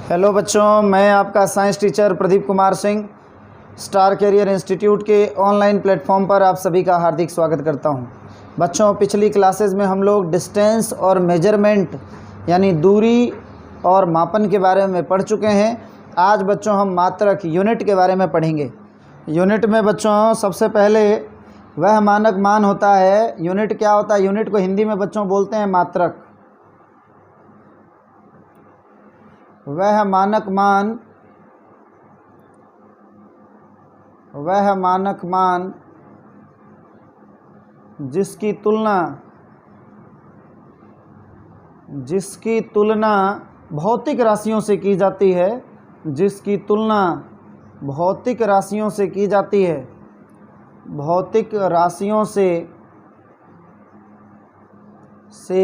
Hello बच्चों, मैं आपका science teacher Pradeep Kumar Singh star career institute के ऑनलाइन प्लेटफॉर्म पर आप सभी का हार्दिक स्वागत करता हूं। बच्चों, पिछली क्लासेस में हम लोग डिस्टेंस और मेजरमेंट यानी दूरी और मापन के बारे में पढ़ चुके हैं। आज बच्चों हम मात्रक यूनिट के बारे में पढ़ेंगे। यूनिट में बच्चों सबसे पहले वह मानक मान होता है। यूनिट क्या होता है? यूनिट को हिंदी में बच्चों बोलते हैं मात्रक। वह मानक मान जिसकी तुलना भौतिक राशियों से की जाती है, जिसकी तुलना भौतिक राशियों से की जाती है, भौतिक राशियों से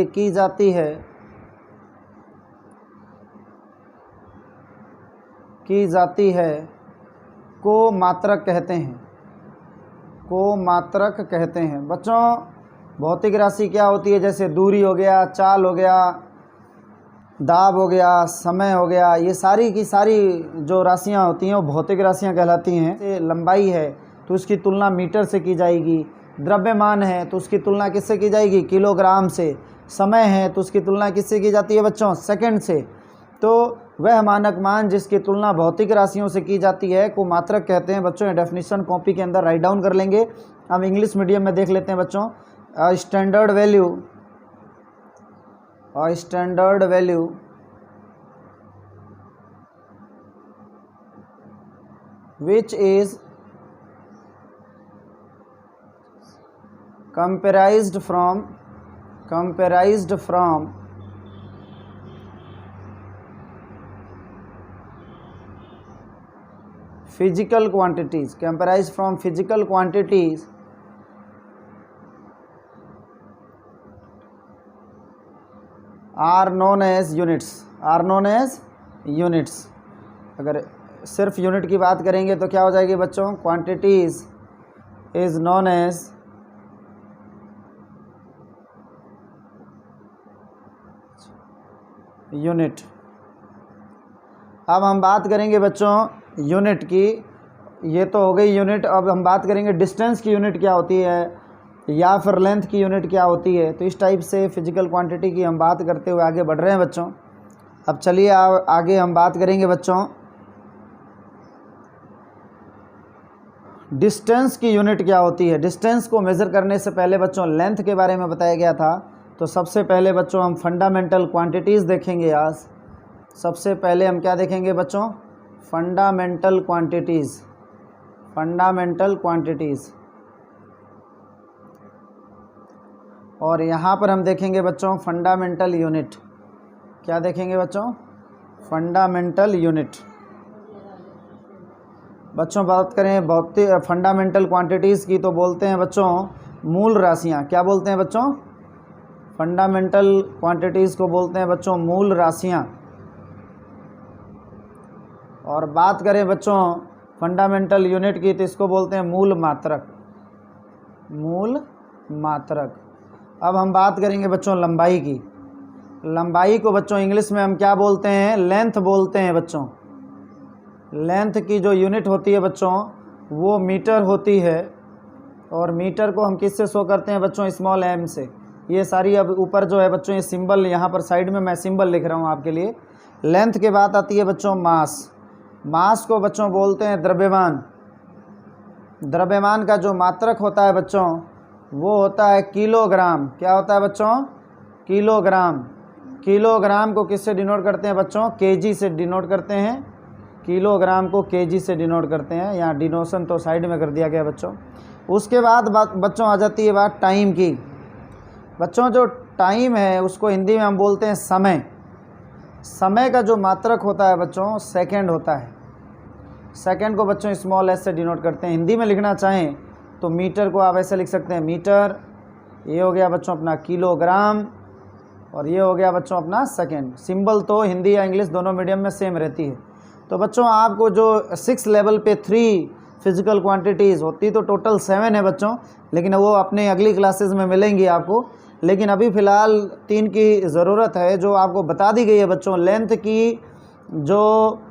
की जाती है, को मात्रक कहते हैं। को मात्रक कहते हैं। बच्चों, भौतिक राशि क्या होती है? जैसे दूरी हो गया, चाल हो गया, दाब हो गया, समय हो गया, ये सारी की सारी जो राशियाँ होती हैं वो भौतिक राशियाँ कहलाती हैं। लंबाई है तो उसकी तुलना मीटर से की जाएगी। द्रव्यमान है तो उसकी तुलना किससे की जाएगी? किलोग्राम से। समय है तो उसकी तुलना किससे की जाती है बच्चों? सेकंड से। तो वह मानक मान जिसकी तुलना भौतिक राशियों से की जाती है को मात्रक कहते हैं। बच्चों, ये डेफिनेशन कॉपी के अंदर राइट डाउन कर लेंगे। अब इंग्लिश मीडियम में देख लेते हैं बच्चों। Standard value which is compared from physical quantities, are known as units। अगर सिर्फ यूनिट की बात करेंगे तो क्या हो जाएगी बच्चों? Quantities is known as unit. अब हम बात करेंगे बच्चों यूनिट की। ये तो हो गई यूनिट। अब हम बात करेंगे डिस्टेंस की यूनिट क्या होती है या फिर लेंथ की यूनिट क्या होती है। तो इस टाइप से फिजिकल क्वांटिटी की हम बात करते हुए आगे बढ़ रहे हैं बच्चों। अब चलिए आगे हम बात करेंगे बच्चों डिस्टेंस की यूनिट क्या होती है। डिस्टेंस को मेज़र करने से पहले बच्चों लेंथ के बारे में बताया गया था। तो सबसे पहले बच्चों हम फंडामेंटल क्वांटिटीज़ देखेंगे। आज सबसे पहले हम क्या देखेंगे बच्चों? Fundamental quantities. और यहाँ पर हम देखेंगे बच्चों फंडामेंटल यूनिट। क्या देखेंगे बच्चों? Fundamental unit. बच्चों बात करें भौतिक फंडामेंटल क्वांटिटीज़ की तो बोलते हैं बच्चों मूल राशियाँ। क्या बोलते हैं बच्चों? फंडामेंटल क्वांटिटीज़ को बोलते हैं बच्चों मूल राशियाँ। और बात करें बच्चों फंडामेंटल यूनिट की तो इसको बोलते हैं मूल मात्रक। अब हम बात करेंगे बच्चों लंबाई की। लंबाई को बच्चों इंग्लिश में हम क्या बोलते हैं? लेंथ बोलते हैं बच्चों। लेंथ की जो यूनिट होती है बच्चों वो मीटर होती है। और मीटर को हम किससे शो करते हैं बच्चों? स्मॉल m से। ये सारी अब ऊपर जो है बच्चों ये सिंबल, यहाँ पर साइड में मैं सिंबल लिख रहा हूँ आपके लिए। लेंथ के बाद आती है बच्चों मास को बच्चों बोलते हैं द्रव्यमान। द्रव्यमान का जो मात्रक होता है बच्चों वो होता है किलोग्राम। क्या होता है बच्चों? किलोग्राम। किलोग्राम को किससे डिनोट करते हैं बच्चों? केजी से डिनोट करते हैं। किलोग्राम को केजी से डिनोट करते हैं। यहाँ डिनोशन तो साइड में कर दिया गया बच्चों। उसके बाद बच्चों आ जाती है बात टाइम की। बच्चों जो टाइम है उसको हिंदी में हम बोलते हैं समय। समय का जो मात्रक होता है बच्चों सेकंड होता है। सेकंड को बच्चों स्मॉल एस से डिनोट करते हैं। हिंदी में लिखना चाहें तो मीटर को आप ऐसे लिख सकते हैं मीटर। ये हो गया बच्चों अपना किलोग्राम और ये हो गया बच्चों अपना सेकंड। सिंबल तो हिंदी या इंग्लिश दोनों मीडियम में सेम रहती है। तो बच्चों आपको जो 6 लेवल पे 3 फिजिकल क्वांटिटीज़ होती तो टोटल 7 है बच्चों, लेकिन वो अपने अगली क्लासेस में मिलेंगी आपको। लेकिन अभी फ़िलहाल 3 की ज़रूरत है जो आपको बता दी गई है बच्चों। लेंथ की जो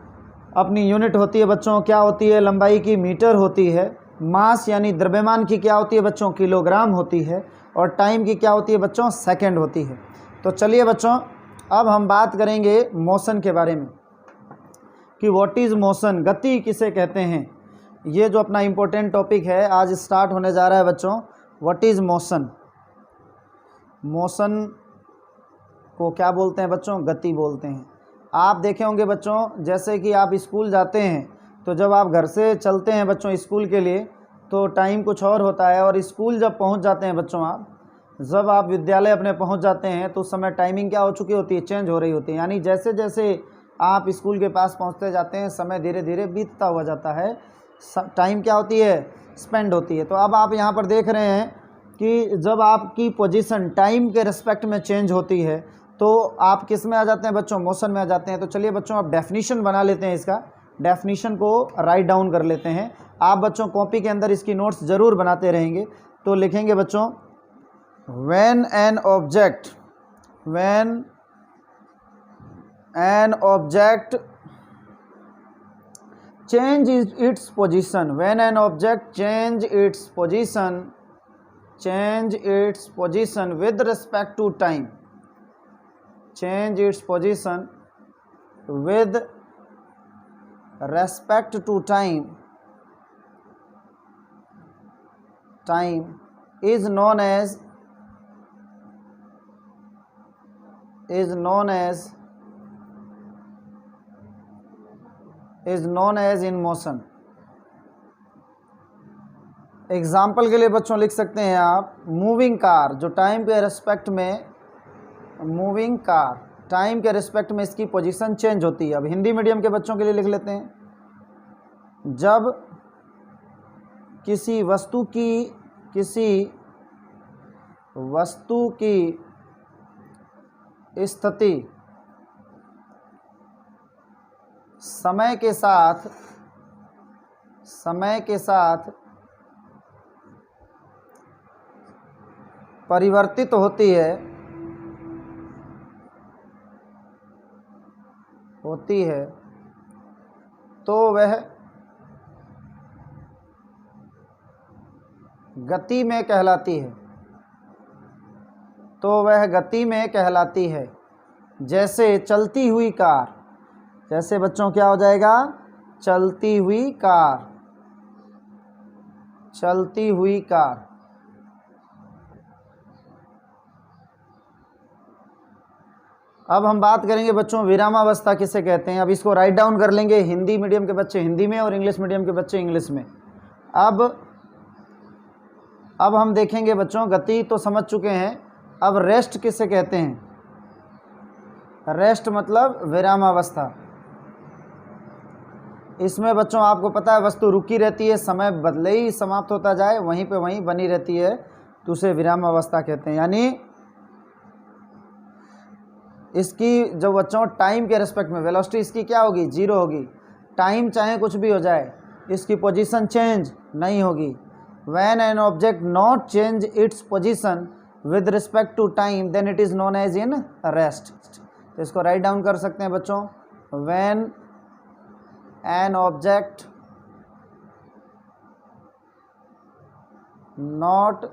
अपनी यूनिट होती है बच्चों क्या होती है, लंबाई की मीटर होती है, मास यानी द्रव्यमान की क्या होती है बच्चों, किलोग्राम होती है, और टाइम की क्या होती है बच्चों, सेकंड होती है। तो चलिए बच्चों अब हम बात करेंगे मोशन के बारे में कि व्हाट इज़ मोशन, गति किसे कहते हैं। ये जो अपना इम्पोर्टेंट टॉपिक है आज स्टार्ट होने जा रहा है बच्चों, व्हाट इज़ मोशन। मोशन को क्या बोलते हैं बच्चों, गति बोलते हैं। आप देखे होंगे बच्चों जैसे कि आप स्कूल जाते हैं तो जब आप घर से चलते हैं बच्चों स्कूल के लिए तो टाइम कुछ और होता है, और स्कूल जब पहुंच जाते हैं बच्चों, जब आप विद्यालय अपने पहुंच जाते हैं तो उस समय टाइमिंग क्या हो चुकी होती है, चेंज हो रही होती है। यानी जैसे जैसे आप स्कूल के पास पहुंचते जाते हैं समय धीरे धीरे बीतता हुआ जाता है, टाइम क्या होती है, स्पेंड होती है। तो अब आप यहाँ पर देख रहे हैं कि जब आपकी पोजीशन टाइम के रिस्पेक्ट में चेंज होती है तो आप किस में आ जाते हैं बच्चों, मोशन में आ जाते हैं। तो चलिए बच्चों आप डेफिनीशन बना लेते हैं, इसका डेफिनीशन को राइट डाउन कर लेते हैं। आप बच्चों कॉपी के अंदर इसकी नोट्स ज़रूर बनाते रहेंगे। तो लिखेंगे बच्चों, when an object change its position, when an object change its position with respect to time, change its position with respect to time is known as in motion। Example के लिए बच्चों लिख सकते हैं आप, मूविंग कार, जो time के respect में, मूविंग कार टाइम के रिस्पेक्ट में इसकी पोजीशन चेंज होती है। अब हिंदी मीडियम के बच्चों के लिए लिख लेते हैं, जब किसी वस्तु की स्थिति समय के साथ परिवर्तित होती है तो वह गति में कहलाती है। जैसे चलती हुई कार, जैसे बच्चों क्या हो जाएगा, चलती हुई कार। अब हम बात करेंगे बच्चों विरामावस्था किसे कहते हैं। अब इसको राइट डाउन कर लेंगे, हिंदी मीडियम के बच्चे हिंदी में और इंग्लिश मीडियम के बच्चे इंग्लिश में। अब हम देखेंगे बच्चों, गति तो समझ चुके हैं, अब रेस्ट किसे कहते हैं। रेस्ट मतलब विरामावस्था। इसमें बच्चों आपको पता है वस्तु रुकी रहती है, समय बदले ही समाप्त होता जाए, वहीं पे वहीं बनी रहती है, तो उसे विरामावस्था कहते हैं। यानी इसकी जो बच्चों टाइम के रिस्पेक्ट में वेलोसिटी इसकी क्या होगी, जीरो होगी। टाइम चाहे कुछ भी हो जाए, इसकी पोजीशन चेंज नहीं होगी। When an object not change its position with respect to time, then it is known as in rest। तो इसको राइट डाउन कर सकते हैं बच्चों, when an object not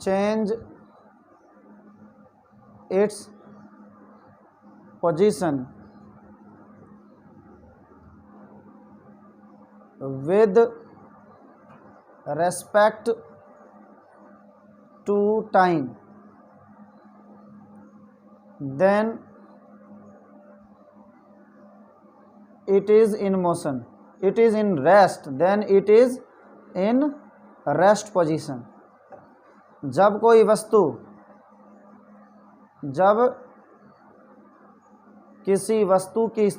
change its position with respect to time, then it is in motion, it is in rest, then it is in rest position। जब कोई वस्तु, जब किसी वस्तु की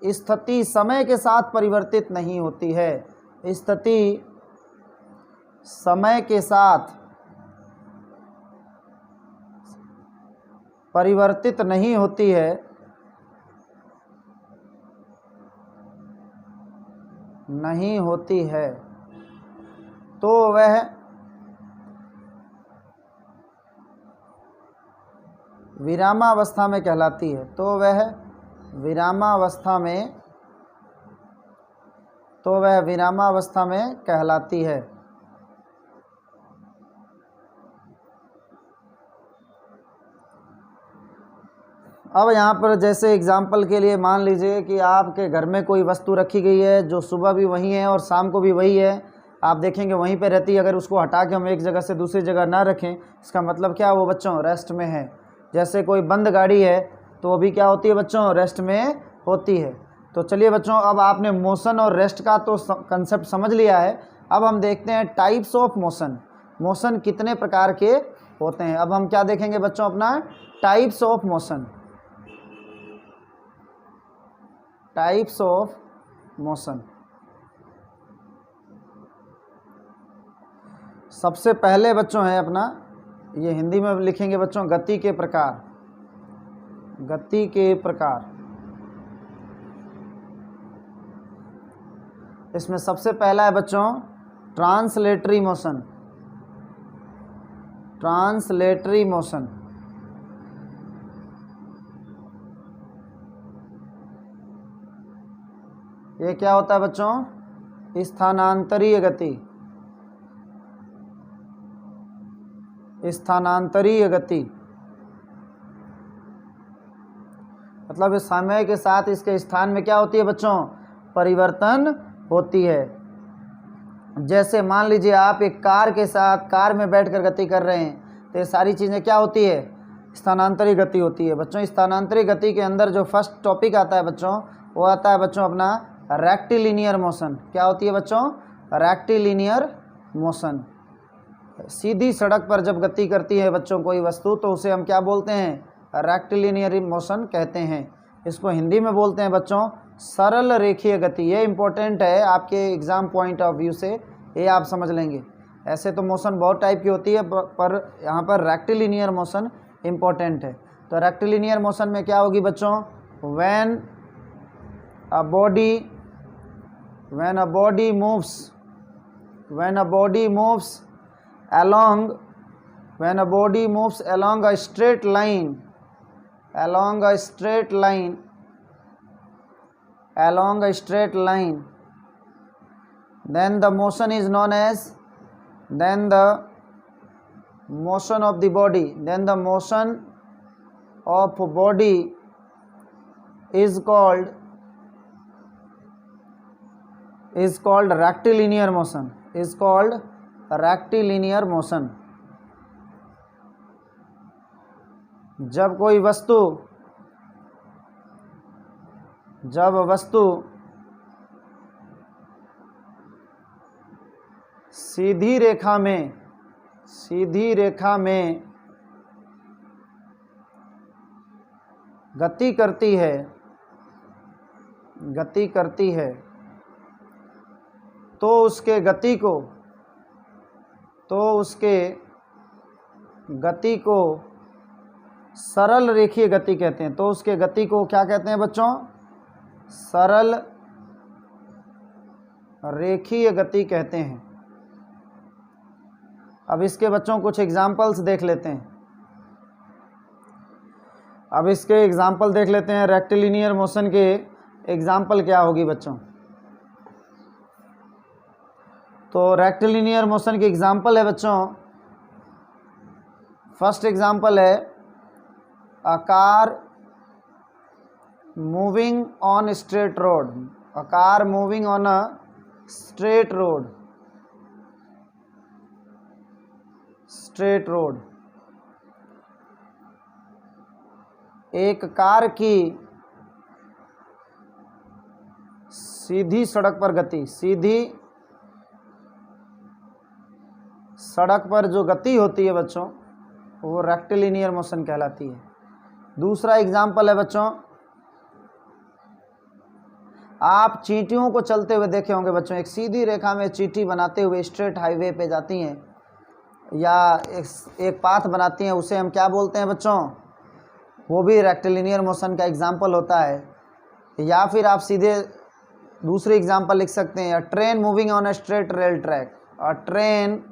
स्थिति समय के साथ परिवर्तित नहीं होती है, स्थिति समय के साथ परिवर्तित नहीं होती है, तो वह विरामावस्था में कहलाती है। तो वह विरामावस्था में कहलाती है। अब यहाँ पर जैसे एग्जाम्पल के लिए मान लीजिए कि आपके घर में कोई वस्तु रखी गई है जो सुबह भी वही है और शाम को भी वही है, आप देखेंगे वहीं पे रहती है। अगर उसको हटा के हम एक जगह से दूसरी जगह ना रखें, इसका मतलब क्या, वो बच्चों रेस्ट में है। जैसे कोई बंद गाड़ी है तो वो भी क्या होती है बच्चों, रेस्ट में होती है। तो चलिए बच्चों, अब आपने मोशन और रेस्ट का तो कंसेप्ट समझ लिया है। अब हम देखते हैं टाइप्स ऑफ मोशन, मोशन कितने प्रकार के होते हैं। अब हम क्या देखेंगे बच्चों, अपना types of motion, types of motion. सबसे पहले बच्चों है अपना, ये हिंदी में लिखेंगे बच्चों, गति के प्रकार, गति के प्रकार। इसमें सबसे पहला है बच्चों ट्रांसलेटरी मोशन, ट्रांसलेटरी मोशन। ये क्या होता है बच्चों, स्थानांतरीय गति, स्थानांतरीय गति। मतलब इस समय के साथ इसके स्थान में क्या होती है बच्चों, परिवर्तन होती है। जैसे मान लीजिए आप एक कार के साथ कार में बैठकर गति कर रहे हैं, तो ये सारी चीज़ें क्या होती है, स्थानांतरित गति होती है। बच्चों स्थानांतरित गति के अंदर जो फर्स्ट टॉपिक आता है बच्चों, वो आता है बच्चों अपना रेक्टिलिनियर मोशन। क्या होती है बच्चों, रेक्टिलिनियर मोशन। सीधी सड़क पर जब गति करती है बच्चों कोई वस्तु, तो उसे हम क्या बोलते हैं, रेक्टिलिनियर मोशन कहते हैं। इसको हिंदी में बोलते हैं बच्चों सरल रेखीय गति। ये इंपॉर्टेंट है आपके एग्ज़ाम पॉइंट ऑफ व्यू से, ये आप समझ लेंगे। ऐसे तो मोशन बहुत टाइप की होती है, पर यहाँ पर रेक्टिलिनियर मोशन इम्पोर्टेंट है। तो रेक्टिलिनियर मोशन में क्या होगी बच्चों, when a body moves along a straight line, then the motion is known as, then the motion of body is called rectilinear motion, rectilinear motion. जब वस्तु सीधी रेखा में गति करती है तो उसके गति को सरल रेखीय गति कहते हैं। तो उसके गति को क्या कहते हैं बच्चों, सरल रेखीय गति कहते हैं। अब इसके बच्चों कुछ एग्जाम्पल्स देख लेते हैं। रेक्टिलिनियर मोशन के एग्जाम्पल क्या होगी बच्चों। तो रेक्टिलिनियर मोशन की एग्जाम्पल है बच्चों, फर्स्ट एग्जाम्पल है a car moving on straight road, a car moving on a straight road. एक कार की सीधी सड़क पर गति, सीधी सड़क पर जो गति होती है बच्चों, वो रेक्टिलिनियर मोशन कहलाती है। दूसरा एग्जाम्पल है बच्चों, आप चींटियों को चलते हुए देखे होंगे बच्चों, एक सीधी रेखा में चींटी बनाते हुए स्ट्रेट हाईवे पे जाती हैं, या एक पाथ बनाती हैं, उसे हम क्या बोलते हैं बच्चों, वो भी रेक्टिलिनियर मोशन का एग्जाम्पल होता है। या फिर आप सीधे दूसरी एग्जाम्पल लिख सकते हैं, train moving on a straight rail track, और train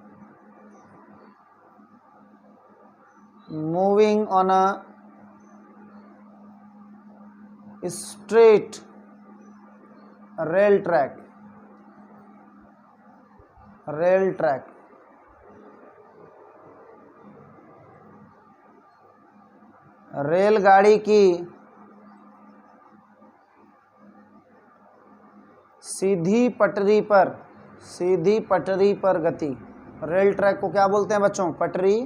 moving on a straight rail track, rail track. रेलगाड़ी की सीधी पटरी पर, सीधी पटरी पर गति। रेल ट्रैक को क्या बोलते हैं बच्चों? पटरी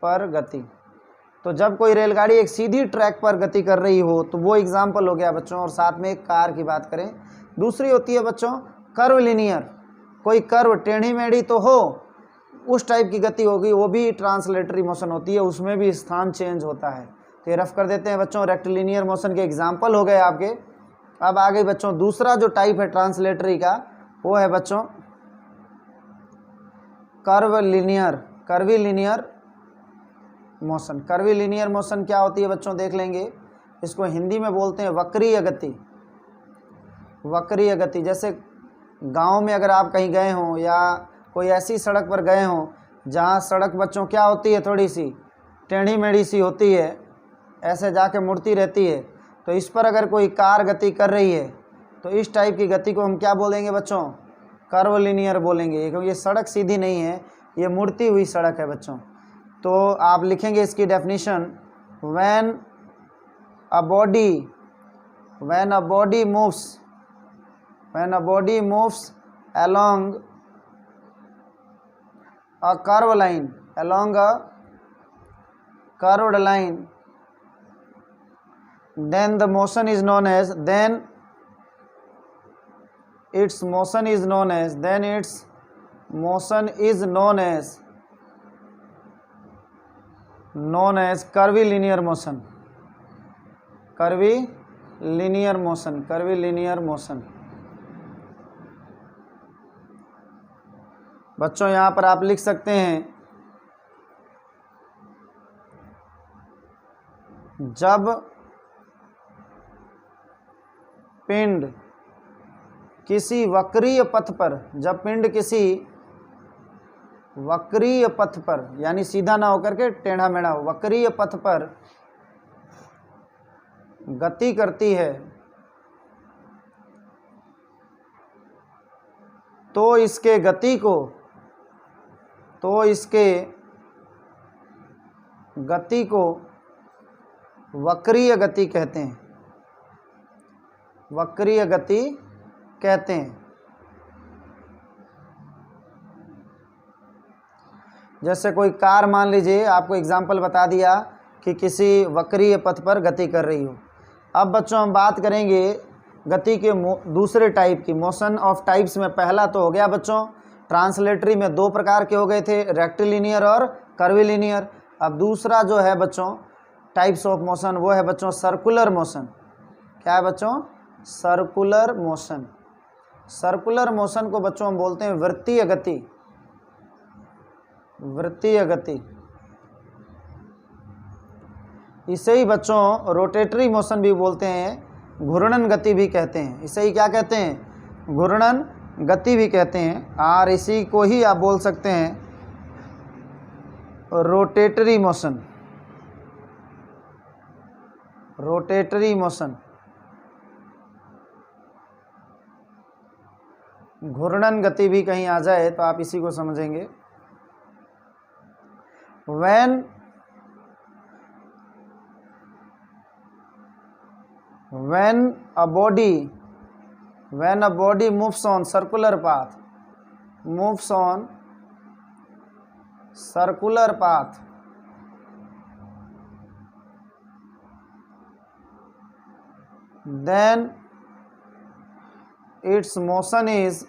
पर गति। तो जब कोई रेलगाड़ी एक सीधी ट्रैक पर गति कर रही हो तो वो एग्जाम्पल हो गया बच्चों। और साथ में एक कार की बात करें, दूसरी होती है बच्चों कर्व लिनियर। कोई कर्व टेढ़ी मेढ़ी तो हो, उस टाइप की गति होगी, वो भी ट्रांसलेटरी मोशन होती है, उसमें भी स्थान चेंज होता है। तो ये रफ कर देते हैं बच्चों, रेक्टिलिनियर मोशन के एग्जाम्पल हो गए आपके। अब आ गई बच्चों दूसरा जो टाइप है ट्रांसलेटरी का, वो है बच्चों curve linear, curvy linear motion. Curvy linear motion क्या होती है बच्चों? देख लेंगे। इसको हिंदी में बोलते हैं वक्रीय गति, वक्रीय गति। जैसे गांव में अगर आप कहीं गए हों या कोई ऐसी सड़क पर गए हों जहां सड़क बच्चों क्या होती है, थोड़ी सी टेढ़ी मेढ़ी सी होती है, ऐसे जाके मुड़ती रहती है। तो इस पर अगर कोई कार गति कर रही है तो इस टाइप की गति को हम क्या बोलेंगे बच्चों? कर्व लिनियर बोलेंगे, क्योंकि ये सड़क सीधी नहीं है, ये मुड़ती हुई सड़क है बच्चों। तो आप लिखेंगे इसकी definition, when a body moves along a curved line, along a curved line, then the motion is known as, then its motion is known as, then its motion is known as curvilinear motion, curvilinear motion, curvilinear motion। बच्चों यहाँ पर आप लिख सकते हैं, जब पिंड किसी वक्रीय पथ पर, जब पिंड किसी वक्रीय पथ पर, यानी सीधा ना होकर के टेढ़ा मेढ़ा, वक्रीय पथ पर गति करती है तो इसके गति को वक्रीय गति कहते हैं, वक्रीय गति कहते हैं। जैसे कोई कार, मान लीजिए आपको एग्जाम्पल बता दिया कि किसी वक्रीय पथ पर गति कर रही हो। अब बच्चों हम बात करेंगे गति के दूसरे टाइप की, मोशन ऑफ टाइप्स में। पहला तो हो गया बच्चों ट्रांसलेटरी में, दो प्रकार के हो गए थे, रेक्टिलिनियर और कर्विलिनियर। अब दूसरा जो है बच्चों टाइप्स ऑफ मोशन, वो है बच्चों सर्कुलर मोशन। क्या है बच्चों? Circular motion. सर्कुलर मोशन को बच्चों हम बोलते हैं वृत्तीय गति, वृत्तीय गति। इसे ही बच्चों रोटेटरी मोशन भी बोलते हैं, घूर्णन गति भी कहते हैं। इसे ही क्या कहते हैं? घूर्णन गति भी कहते हैं। और इसी को ही आप बोल सकते हैं रोटेटरी मोशन, रोटेटरी मोशन। घूर्णन गति भी कहीं आ जाए तो आप इसी को समझेंगे। when a body moves on circular path, then its motion is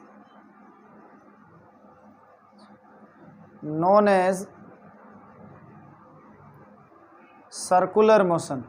known as circular motion।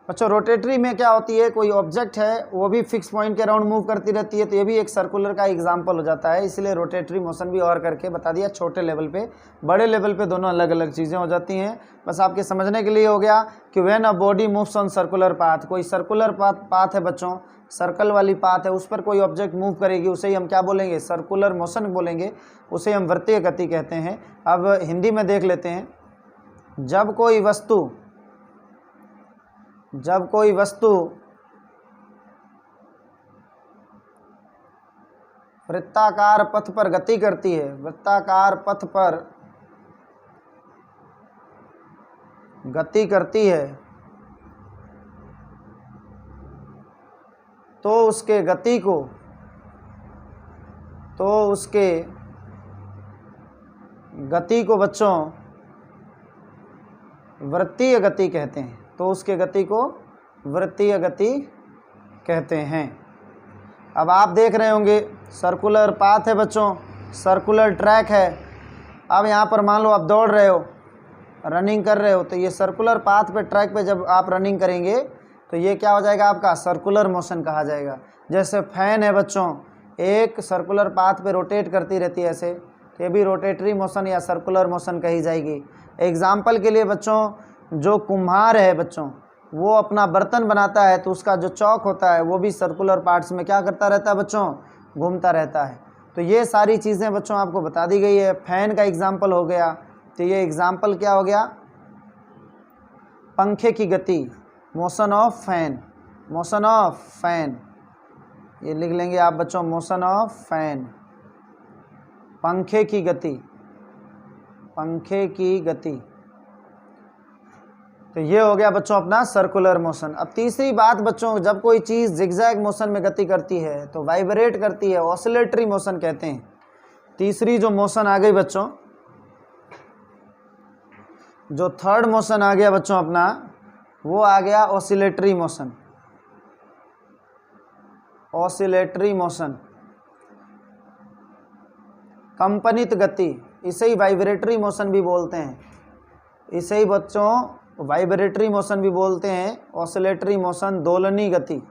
अच्छा, रोटेटरी में क्या होती है, कोई ऑब्जेक्ट है वो भी फिक्स पॉइंट के अराउंड मूव करती रहती है, तो ये भी एक सर्कुलर का एग्जांपल हो जाता है। इसलिए रोटेटरी मोशन भी और करके बता दिया, छोटे लेवल पे, बड़े लेवल पे दोनों अलग अलग चीज़ें हो जाती हैं। बस आपके समझने के लिए हो गया कि when a body moves on circular path, कोई सर्कुलर पाथ है बच्चों, सर्कल वाली पाथ है, उस पर कोई ऑब्जेक्ट मूव करेगी, उसे ही हम क्या बोलेंगे? सर्कुलर मोशन बोलेंगे, उसे हम वृत्तीय गति कहते हैं। अब हिंदी में देख लेते हैं। जब कोई वस्तु वृत्ताकार पथ पर गति करती है, वृत्ताकार पथ पर गति करती है, तो उसके गति को बच्चों वृत्तीय गति कहते हैं। तो उसके गति को वृत्तीय गति कहते हैं। अब आप देख रहे होंगे सर्कुलर पाथ है बच्चों, सर्कुलर ट्रैक है। अब यहाँ पर मान लो आप दौड़ रहे हो, रनिंग कर रहे हो, तो ये सर्कुलर पाथ पे ट्रैक पे जब आप रनिंग करेंगे तो ये क्या हो जाएगा, आपका सर्कुलर मोशन कहा जाएगा। जैसे फैन है बच्चों, एक सर्कुलर पाथ पे रोटेट करती रहती है ऐसे, तो ये भी रोटेटरी मोशन या सर्कुलर मोशन कही जाएगी। एग्जाम्पल के लिए बच्चों, जो कुम्हार है बच्चों, वो अपना बर्तन बनाता है तो उसका जो चौक होता है वो भी सर्कुलर पार्ट्स में क्या करता रहता है बच्चों, घूमता रहता है। तो ये सारी चीज़ें बच्चों आपको बता दी गई है। फैन का एग्जाम्पल हो गया, तो ये एग्जाम्पल क्या हो गया, पंखे की गति, motion of fan, motion of fan, ये लिख लेंगे आप बच्चों, मोशन ऑफ फैन, पंखे की गति, पंखे की गति। तो ये हो गया बच्चों अपना सर्कुलर मोशन। अब तीसरी बात बच्चों, जब कोई चीज़ जिगजैग मोशन में गति करती है तो वाइब्रेट करती है, ऑसिलेटरी मोशन कहते हैं। तीसरी जो मोशन आ गई बच्चों, जो थर्ड मोशन आ गया बच्चों अपना, वो आ गया ऑसिलेटरी मोशन, ऑसिलेटरी मोशन, कंपनित गति, इसे ही वाइब्रेटरी मोशन भी बोलते हैं, इसे ही बच्चों वाइब्रेटरी मोशन भी बोलते हैं, ऑसिलेटरी मोशन, दोलनी गति।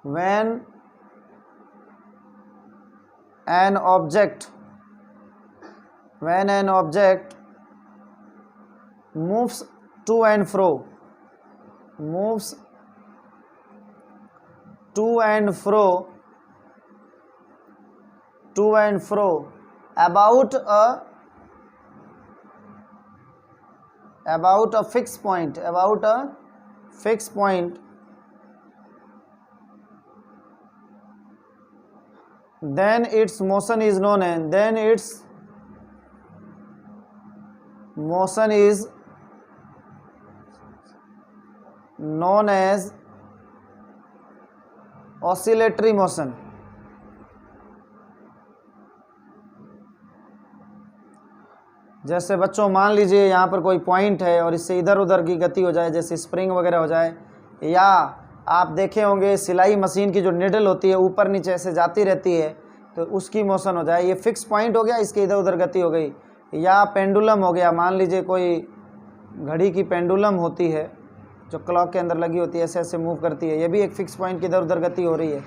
When an object moves to and fro, moves to and fro about a fixed point, then its motion is known as oscillatory motion। जैसे बच्चों मान लीजिए यहाँ पर कोई पॉइंट है और इससे इधर उधर की गति हो जाए, जैसे स्प्रिंग वगैरह हो जाए, या आप देखे होंगे सिलाई मशीन की जो निडल होती है ऊपर नीचे ऐसे जाती रहती है, तो उसकी मोशन हो जाए, ये फिक्स पॉइंट हो गया, इसकी इधर उधर गति हो गई। या पेंडुलम हो गया, मान लीजिए कोई घड़ी की पेंडुलम होती है जो क्लॉक के अंदर लगी होती है, ऐसे ऐसे मूव करती है, ये भी एक फिक्स पॉइंट की इधर उधर गति हो रही है,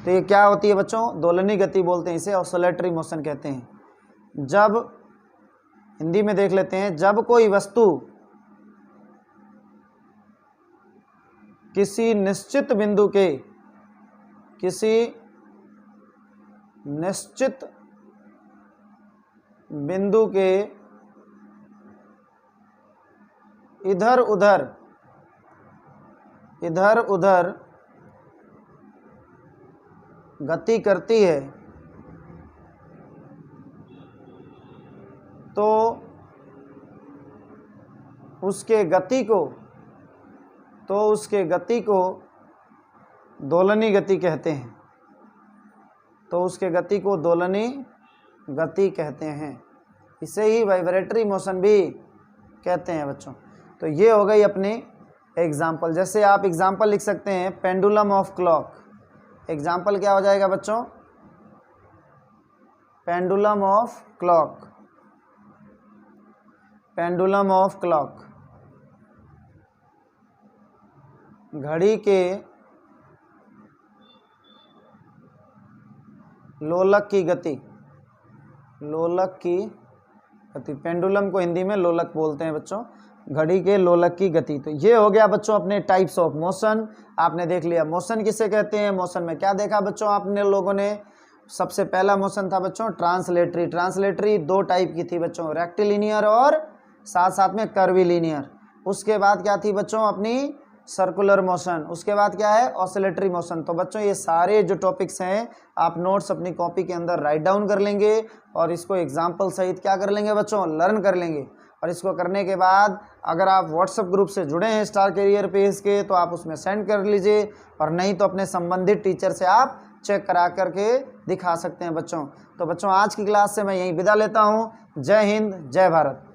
तो ये क्या होती है बच्चों, दोलनी गति बोलते हैं, इसे ऑसिलेटरी मोशन कहते हैं। जब हिंदी में देख लेते हैं, जब कोई वस्तु किसी निश्चित बिंदु के इधर उधर गति करती है तो उसके गति को दोलनी गति कहते हैं, तो उसके गति को दोलनी गति कहते हैं। इसे ही वाइब्रेटरी मोशन भी कहते हैं बच्चों। तो ये हो गई अपनी एग्जाम्पल। जैसे आप एग्जाम्पल लिख सकते हैं, पेंडुलम ऑफ क्लॉक, एग्जाम्पल क्या हो जाएगा बच्चों, pendulum of clock, pendulum of clock, घड़ी के लोलक की गति, लोलक की गति, पेंडुलम को हिंदी में लोलक बोलते हैं बच्चों, घड़ी के लोलक की गति। तो ये हो गया बच्चों अपने टाइप्स ऑफ मोशन, आपने देख लिया मोशन किसे कहते हैं, मोशन में क्या देखा बच्चों आपने लोगों ने, सबसे पहला मोशन था बच्चों ट्रांसलेटरी। ट्रांसलेटरी दो टाइप की थी बच्चों, रेक्टिलिनियर और साथ साथ में कर्विलिनियर। उसके बाद क्या थी बच्चों अपनी सर्कुलर मोशन। उसके बाद क्या है ऑसिलेटरी मोशन। तो बच्चों ये सारे जो टॉपिक्स हैं आप नोट्स अपनी कॉपी के अंदर राइट डाउन कर लेंगे और इसको एग्जाम्पल सहित क्या कर लेंगे बच्चों लर्न कर लेंगे। और इसको करने के बाद अगर आप व्हाट्सएप ग्रुप से जुड़े हैं स्टार कैरियर पेज के तो आप उसमें सेंड कर लीजिए, और नहीं तो अपने संबंधित टीचर से आप चेक करा करके दिखा सकते हैं बच्चों। तो बच्चों आज की क्लास से मैं यहीं विदा लेता हूँ। जय हिंद, जय भारत।